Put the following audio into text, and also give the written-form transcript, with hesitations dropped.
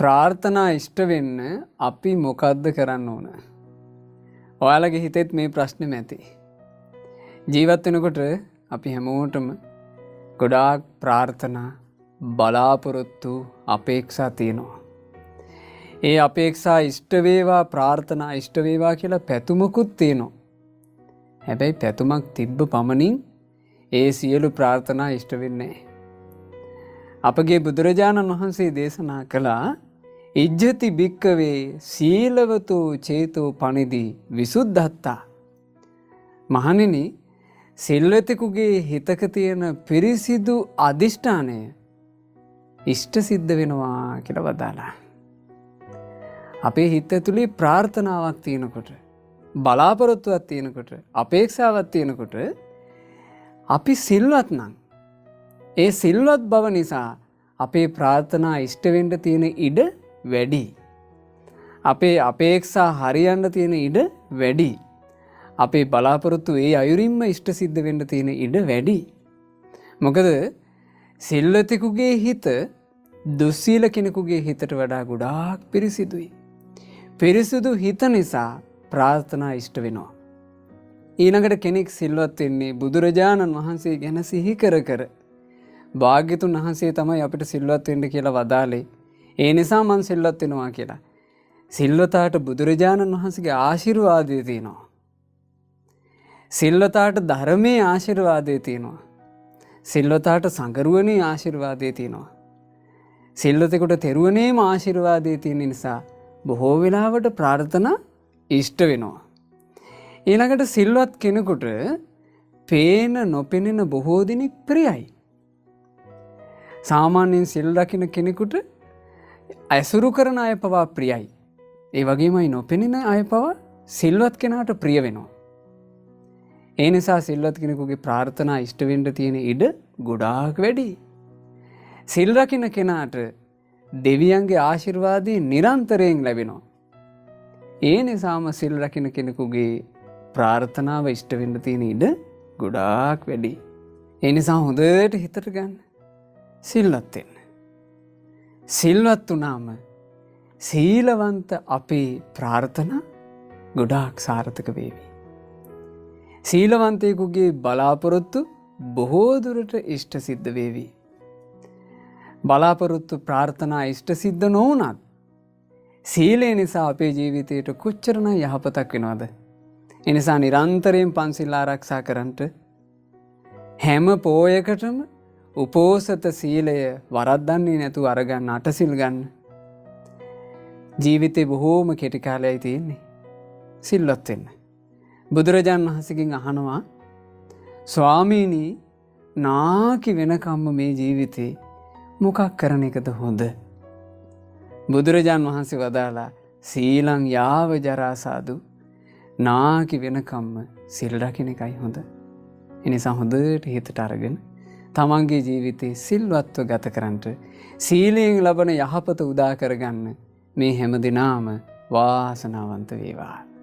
ප්‍රාර්ථනා ඉෂ්ට වෙන්න අපි මොකද්ද කරන්න ඕන? ඔයාලගේ හිතෙත් මේ ප්‍රශ්නේම ඇති. ජීවත් වෙනකොට අපි හැමෝටම ගොඩාක් ප්‍රාර්ථනා, බලාපොරොත්තු, අපේක්ෂා තියෙනවා. ඒ අපේක්ෂා ඉෂ්ට වේවා, ප්‍රාර්ථනා ඉෂ්ට වේවා කියලා පැතුමකුත් තියෙනවා. හැබැයි පැතුමක් තිබ්බ පමණින් ඒ සියලු ප්‍රාර්ථනා ඉෂ්ට වෙන්නේ නැහැ. අපගේ බුදුරජාණන් වහන්සේ දේශනා කළා ඉජ්ජති භික්කවේ සීලවතෝ චේතෝ පනිදි විසුද්ධත්තා. මහණෙනි, සිල්වතෙකුගේ හිතක තියෙන පිරිසිදු අදිෂ්ඨානය ඉෂ්ට සිද්ධ වෙනවා කියලා වදාලා. අපේ හිත ඇතුලේ ප්‍රාර්ථනාවක් තියෙනකොට, බලාපොරොත්තුවක් තියෙනකොට, අපේක්ෂාවක් තියෙනකොට අපි සිල්වත් නම් ඒ සිල්වත් බව නිසා අපේ ප්‍රාර්ථනා ඉෂ්ට වෙන්න තියෙන ඉඩ වැඩි. අපේ අපේක්ෂා හරියන්න තියෙන ඉඩ වැඩි. අපේ බලාපොරොත්තු ඒ අයුරින්ම ඉෂ්ට සිද්ධ වෙන්න තියෙන ඉඩ වැඩි. මොකද සිල්වතෙකුගේ හිත දුස්සීල කෙනෙකුගේ හිතට වඩා ගොඩාක් පිරිසිදුයි. පිරිසිදු හිත නිසා ප්‍රාර්ථනා ඉෂ්ට වෙනවා. ඊළඟට කෙනෙක් සිල්වත් වෙන්නේ බුදුරජාණන් වහන්සේ ගැන සිහි කර කර. භාග්‍යතුන් වහන්සේ තමයි අපිට සිල්වත් වෙන්න කියලා වදාළේ. ඒ නිසා මං සිල්වත් වෙනවා කියලා. සිල්වතාට බුදුරජාණන් වහන්සේගේ ආශිර්වාදය තියෙනවා. සිල්වතාට ධර්මයේ ආශිර්වාදය තියෙනවා. සිල්වතාට සංගරුවනේ ආශිර්වාදය තියෙනවා. සිල්වතෙකුට තෙරුවනේම ආශිර්වාදය තියෙන නිසා බොහෝ වෙලාවට ප්‍රාර්ථනා ඉෂ්ට වෙනවා. ඊළඟට සිල්වත් කෙනෙකුට පේන නොපෙනෙන බොහෝ දෙනෙක් ප්‍රියයි. සාමාන්‍යයෙන් සිල් රකින්න කෙනෙකුට ඇසුරු කරන අය පවා ප්‍රියයි. ඒ වගේමයි නොපෙනෙන අය පවා සිල්වත් කෙනාට ප්‍රිය වෙනවා. ඒ නිසා සිල්වත් කෙනෙකුගේ ප්‍රාර්ථනා ඉෂ්ට වෙන්න තියෙන ඉඩ ගොඩාක් වැඩි. සිල් රකින්න කෙනාට දෙවියන්ගේ ආශිර්වාදය නිරන්තරයෙන් ලැබෙනවා. ඒ නිසාම සිල් රකින්න කෙනෙකුගේ ප්‍රාර්ථනාව ඉෂ්ට වෙන්න තියෙන ඉඩ ගොඩාක් වැඩි. ඒ නිසා හොඳට හිතට ගන්න. සිල්වත් වෙන්න. සිල්වත් වුණාම සීලවන්ත අපේ ප්‍රාර්ථනා ගොඩාක් සාර්ථක වේවි. සීලවන්තයෙකුගේ බලාපොරොත්තු බොහෝ දුරට ඉෂ්ට සිද්ධ වේවි. බලාපොරොත්තු ප්‍රාර්ථනා ඉෂ්ට සිද්ධ නොවුණත් සීලය නිසා අපේ ජීවිතයට කොච්චරනම් යහපතක් වෙනවද? ඒ නිසා නිරන්තරයෙන් පන්සිල් ආරක්ෂා කරන්ට, හැම පෝයකටම උපෝසත සීලය වරද්දන්නේ නැතුව අරගන්න, අටසිල් ගන්න. ජීවිතේ බොහෝම කෙටි කාලයයි තියෙන්නේ. සිල්වත් වෙන්න. බුදුරජාණන් වහන්සේගෙන් අහනවා, ස්වාමීනි, නාකි වෙනකම්ම මේ ජීවිතේ මොකක් කරන එකද හොඳ? බුදුරජාණන් වහන්සේ වදාලා, සීලං යාව ජරා සාදු, නාකි වෙනකම්ම සිල් රකින්න එකයි හොඳ. එනිසා හොඳට හිතට අරගෙන තමන්ගේ ජීවිතේ සිල්වත්ව ගත කරන්නට, සීලයෙන් ලබන යහපත උදා කරගන්න මේ හැම දිනාම වාසනාවන්ත වේවා.